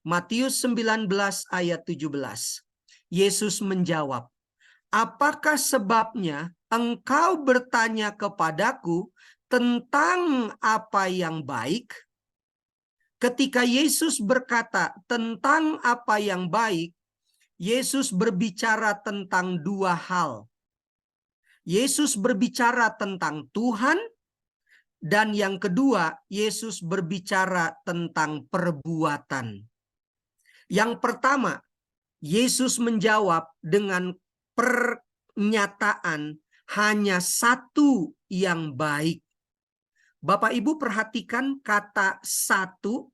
Matius 19 ayat 17. Yesus menjawab, "Apakah sebabnya engkau bertanya kepadaku tentang apa yang baik?" Ketika Yesus berkata tentang apa yang baik, Yesus berbicara tentang dua hal. Yesus berbicara tentang Tuhan, dan yang kedua, Yesus berbicara tentang perbuatan. Yang pertama, Yesus menjawab dengan pernyataan hanya satu yang baik. Bapak Ibu perhatikan kata satu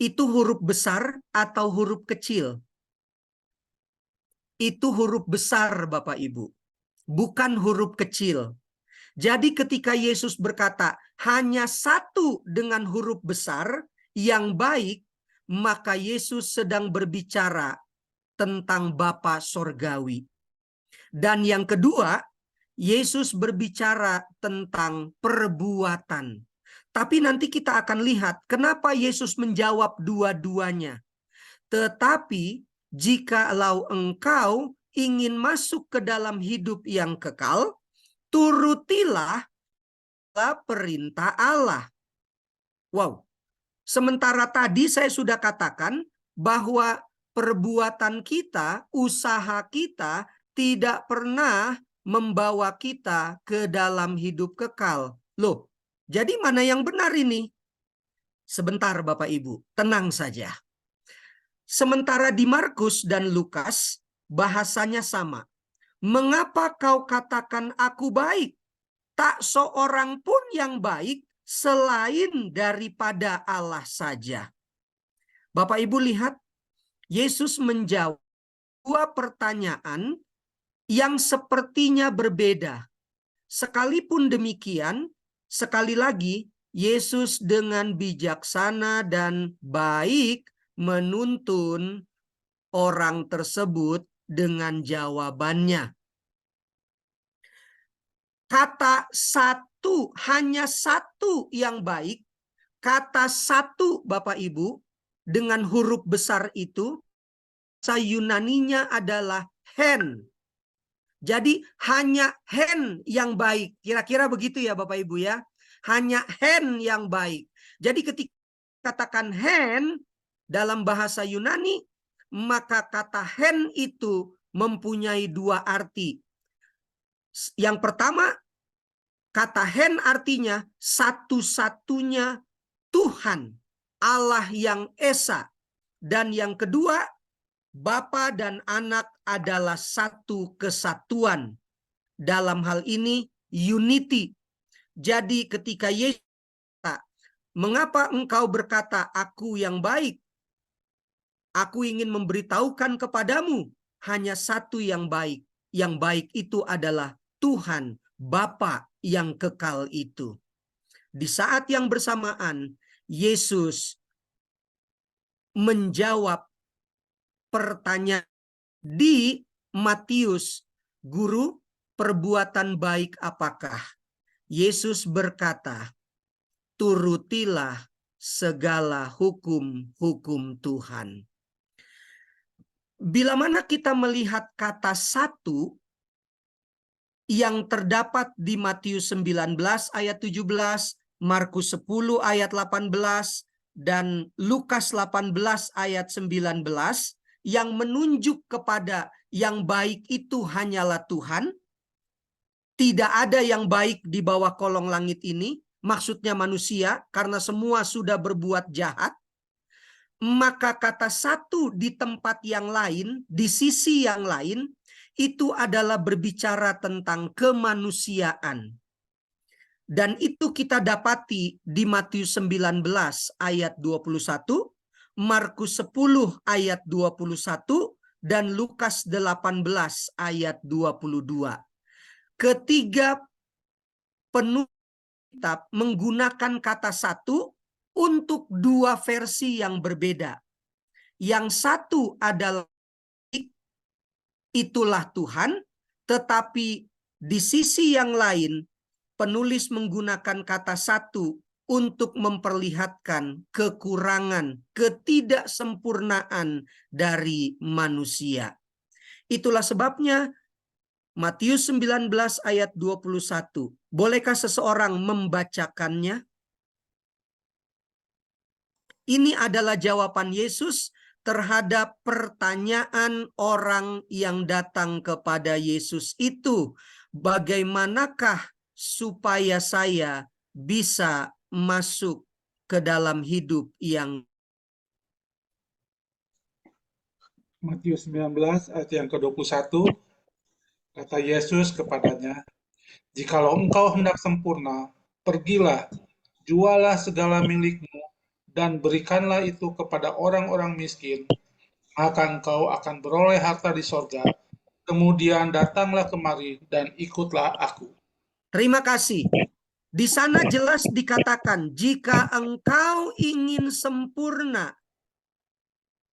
itu huruf besar atau huruf kecil? Itu huruf besar Bapak Ibu, bukan huruf kecil. Jadi ketika Yesus berkata hanya satu dengan huruf besar yang baik, maka Yesus sedang berbicara tentang Bapa Sorgawi. Dan yang kedua, Yesus berbicara tentang perbuatan. Tapi nanti kita akan lihat kenapa Yesus menjawab dua-duanya. Tetapi jikalau engkau ingin masuk ke dalam hidup yang kekal, turutilah perintah Allah. Wow. Sementara tadi saya sudah katakan bahwa perbuatan kita, usaha kita tidak pernah membawa kita ke dalam hidup kekal. Loh, jadi mana yang benar ini? Sebentar Bapak Ibu, tenang saja. Sementara di Markus dan Lukas bahasanya sama. Mengapa kau katakan aku baik? Tak seorang pun yang baik selain daripada Allah saja. Bapak Ibu lihat, Yesus menjawab dua pertanyaan yang sepertinya berbeda. Sekalipun demikian, sekali lagi, Yesus dengan bijaksana dan baik menuntun orang tersebut dengan jawabannya. Kata satu, hanya satu yang baik, kata satu Bapak Ibu, dengan huruf besar itu, bahasa Yunaninya adalah hen. Jadi hanya hen yang baik. Kira-kira begitu ya Bapak Ibu ya. Hanya hen yang baik. Jadi ketika katakan hen dalam bahasa Yunani, maka kata hen itu mempunyai dua arti. Yang pertama, kata hen artinya satu-satunya Tuhan, Allah yang Esa. Dan yang kedua, Bapa dan Anak adalah satu kesatuan. Dalam hal ini, unity. Jadi ketika Yesus berkata, "Mengapa engkau berkata aku yang baik? Aku ingin memberitahukan kepadamu hanya satu yang baik. Yang baik itu adalah Tuhan, Bapa yang kekal itu." Di saat yang bersamaan, Yesus menjawab pertanyaan di Matius, "Guru, perbuatan baik apakah?" Yesus berkata, "Turutilah segala hukum-hukum Tuhan." Bila mana kita melihat kata satu yang terdapat di Matius 19 ayat 17, Markus 10 ayat 18, dan Lukas 18 ayat 19, yang menunjuk kepada yang baik itu hanyalah Tuhan. Tidak ada yang baik di bawah kolong langit ini, maksudnya manusia, karena semua sudah berbuat jahat. Maka kata satu di tempat yang lain, di sisi yang lain, itu adalah berbicara tentang kemanusiaan. Dan itu kita dapati di Matius 19 ayat 21, Markus 10 ayat 21, dan Lukas 18 ayat 22. Ketiga penulis kitab menggunakan kata satu untuk dua versi yang berbeda. Yang satu adalah itulah Tuhan, tetapi di sisi yang lain penulis menggunakan kata satu untuk memperlihatkan kekurangan, ketidaksempurnaan dari manusia. Itulah sebabnya Matius 19 ayat 21. Bolehkah seseorang membacakannya? Ini adalah jawaban Yesus terhadap pertanyaan orang yang datang kepada Yesus itu. Bagaimanakah supaya saya bisa masuk ke dalam hidup yang... Matius 19 ayat yang ke-21, kata Yesus kepadanya, "Jikalau engkau hendak sempurna, pergilah, jualah segala milikmu, dan berikanlah itu kepada orang-orang miskin, maka engkau akan beroleh harta di sorga. Kemudian datanglah kemari dan ikutlah aku." Terima kasih. Di sana jelas dikatakan, jika engkau ingin sempurna.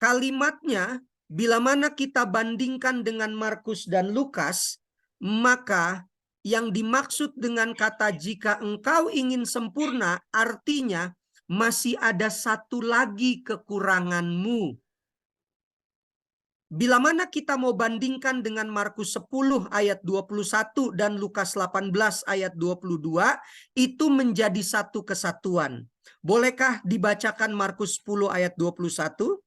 Kalimatnya, bila mana kita bandingkan dengan Markus dan Lukas, maka yang dimaksud dengan kata jika engkau ingin sempurna, artinya masih ada satu lagi kekuranganmu. Bila mana kita mau bandingkan dengan Markus 10 ayat 21 dan Lukas 18 ayat 22, itu menjadi satu kesatuan. Bolehkah dibacakan Markus 10 ayat 21?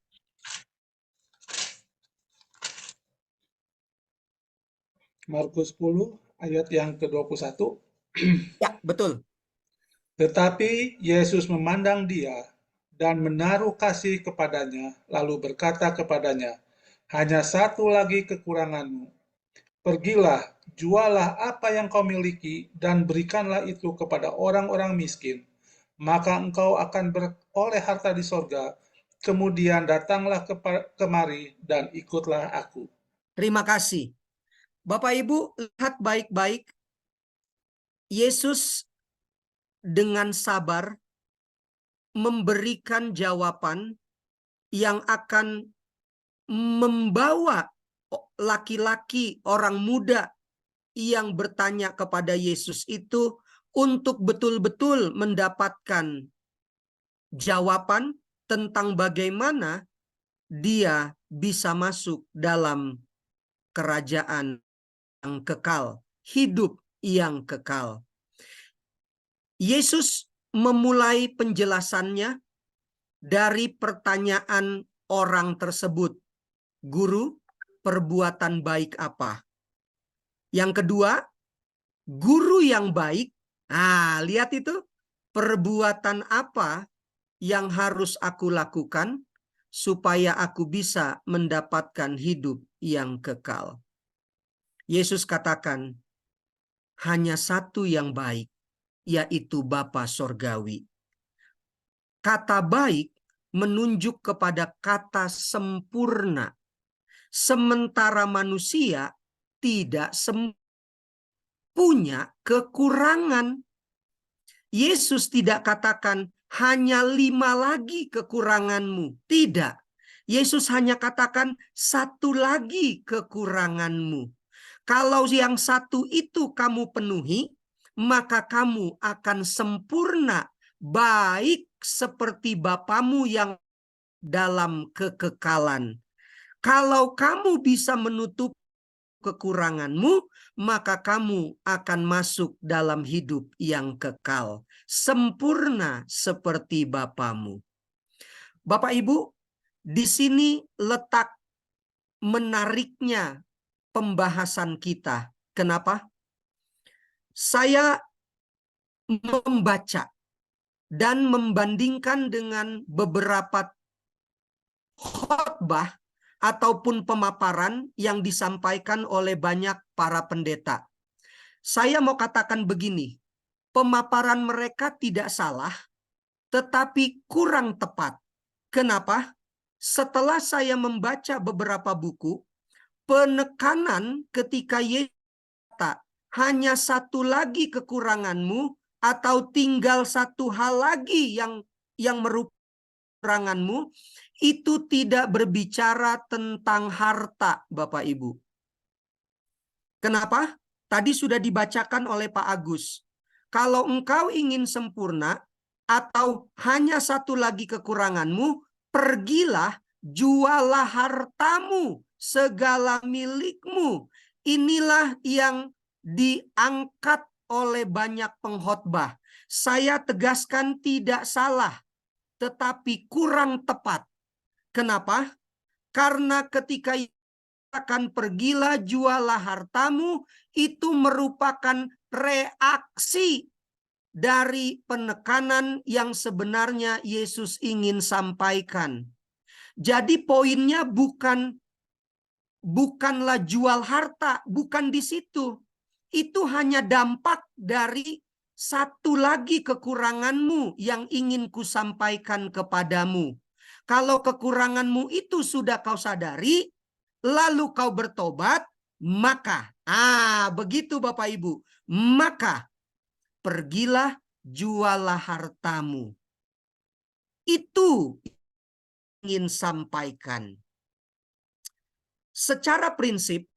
Markus 10 ayat yang ke-21. Ya, betul. Tetapi Yesus memandang dia dan menaruh kasih kepadanya, lalu berkata kepadanya, "Hanya satu lagi kekuranganmu. Pergilah, jualah apa yang kau miliki, dan berikanlah itu kepada orang-orang miskin. Maka engkau akan beroleh harta di sorga. Kemudian datanglah kemari dan ikutlah aku." Terima kasih. Bapak Ibu, lihat baik-baik. Yesus dengan sabar memberikan jawaban yang akan membawa laki-laki, orang muda yang bertanya kepada Yesus itu untuk betul-betul mendapatkan jawaban tentang bagaimana dia bisa masuk dalam kerajaan yang kekal, hidup yang kekal. Yesus memulai penjelasannya dari pertanyaan orang tersebut. Guru, perbuatan baik apa? Yang kedua, guru yang baik. Nah, lihat itu. Perbuatan apa yang harus aku lakukan supaya aku bisa mendapatkan hidup yang kekal? Yesus katakan, hanya satu yang baik, yaitu Bapa Sorgawi. Kata baik menunjuk kepada kata sempurna. Sementara manusia tidak punya kekurangan. Yesus tidak katakan hanya 5 lagi kekuranganmu. Tidak. Yesus hanya katakan satu lagi kekuranganmu. Kalau yang satu itu kamu penuhi, maka kamu akan sempurna, baik seperti Bapamu yang dalam kekekalan. Kalau kamu bisa menutup kekuranganmu, maka kamu akan masuk dalam hidup yang kekal, sempurna seperti Bapamu. Bapak Ibu, di sini letak menariknya pembahasan kita. Kenapa? Saya membaca dan membandingkan dengan beberapa khotbah ataupun pemaparan yang disampaikan oleh banyak para pendeta. Saya mau katakan begini, pemaparan mereka tidak salah, tetapi kurang tepat. Kenapa? Setelah saya membaca beberapa buku, penekanan ketika Yesus kata, hanya satu lagi kekuranganmu, atau tinggal satu hal lagi yang merupakan kekuranganmu, itu tidak berbicara tentang harta, Bapak Ibu. Kenapa? Tadi sudah dibacakan oleh Pak Agus. Kalau engkau ingin sempurna, atau hanya satu lagi kekuranganmu, pergilah, jualah hartamu, segala milikmu. Inilah yang diangkat oleh banyak pengkhotbah. Saya tegaskan tidak salah, tetapi kurang tepat. Kenapa? Karena ketika akan pergilah jualah hartamu, itu merupakan reaksi dari penekanan yang sebenarnya Yesus ingin sampaikan. Jadi poinnya bukanlah jual harta, bukan di situ. Itu hanya dampak dari satu lagi kekuranganmu yang ingin kusampaikan kepadamu. Kalau kekuranganmu itu sudah kau sadari, lalu kau bertobat, maka, begitu Bapak Ibu, maka pergilah, jualah hartamu. Itu ingin sampaikan. Secara prinsip,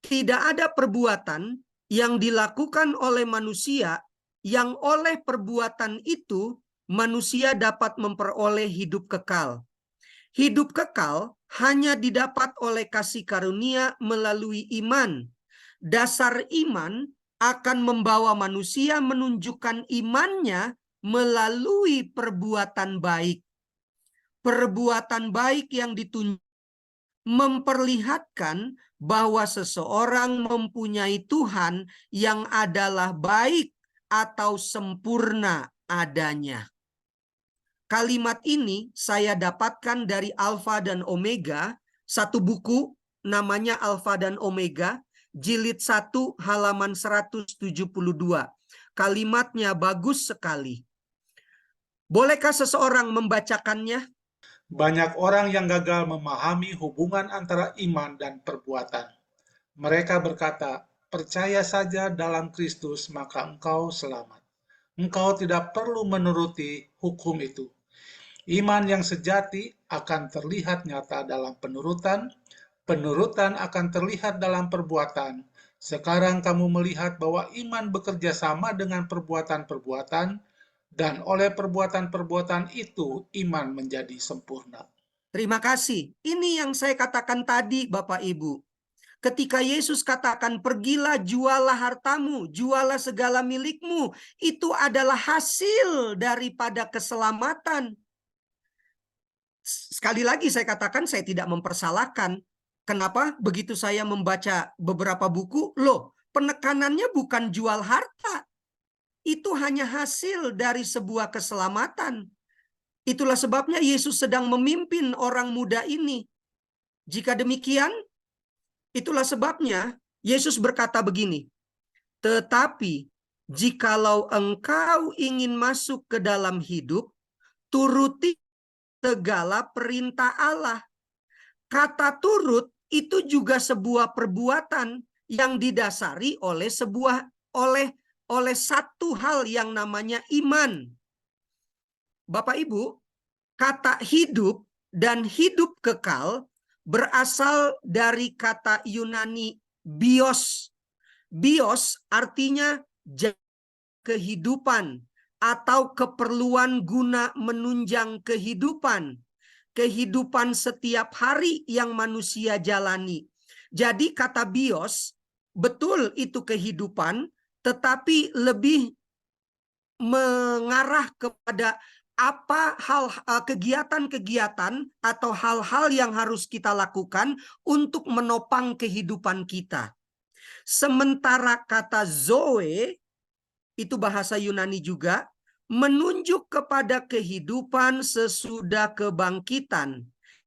tidak ada perbuatan yang dilakukan oleh manusia yang oleh perbuatan itu manusia dapat memperoleh hidup kekal. Hidup kekal hanya didapat oleh kasih karunia melalui iman. Dasar iman akan membawa manusia menunjukkan imannya melalui perbuatan baik. Perbuatan baik yang ditunjukkan memperlihatkan bahwa seseorang mempunyai Tuhan yang adalah baik atau sempurna adanya. Kalimat ini saya dapatkan dari Alfa dan Omega, satu buku namanya Alfa dan Omega, jilid 1 halaman 172. Kalimatnya bagus sekali. Bolehkah seseorang membacakannya? Banyak orang yang gagal memahami hubungan antara iman dan perbuatan. Mereka berkata, "Percaya saja dalam Kristus, maka engkau selamat. Engkau tidak perlu menuruti hukum itu." Iman yang sejati akan terlihat nyata dalam penurutan, penurutan akan terlihat dalam perbuatan. Sekarang kamu melihat bahwa iman bekerja sama dengan perbuatan-perbuatan, dan oleh perbuatan-perbuatan itu iman menjadi sempurna. Terima kasih. Ini yang saya katakan tadi, Bapak Ibu. Ketika Yesus katakan, pergilah jualah hartamu, jualah segala milikmu, itu adalah hasil daripada keselamatan. Sekali lagi saya katakan, saya tidak mempersalahkan. Kenapa? Begitu saya membaca beberapa buku, penekanannya bukan jual harta. Itu hanya hasil dari sebuah keselamatan. Itulah sebabnya Yesus sedang memimpin orang muda ini. Jika demikian, itulah sebabnya Yesus berkata begini, "Tetapi jikalau engkau ingin masuk ke dalam hidup, turuti segala perintah Allah." Kata turut itu juga sebuah perbuatan yang didasari oleh satu hal yang namanya iman. Bapak Ibu, kata hidup dan hidup kekal berasal dari kata Yunani bios. Bios artinya kehidupan atau keperluan guna menunjang kehidupan. Kehidupan setiap hari yang manusia jalani. Jadi kata bios, betul itu kehidupan, tetapi lebih mengarah kepada apa kegiatan-kegiatan atau hal-hal yang harus kita lakukan untuk menopang kehidupan kita. Sementara kata zoe, itu bahasa Yunani juga, menunjuk kepada kehidupan sesudah kebangkitan.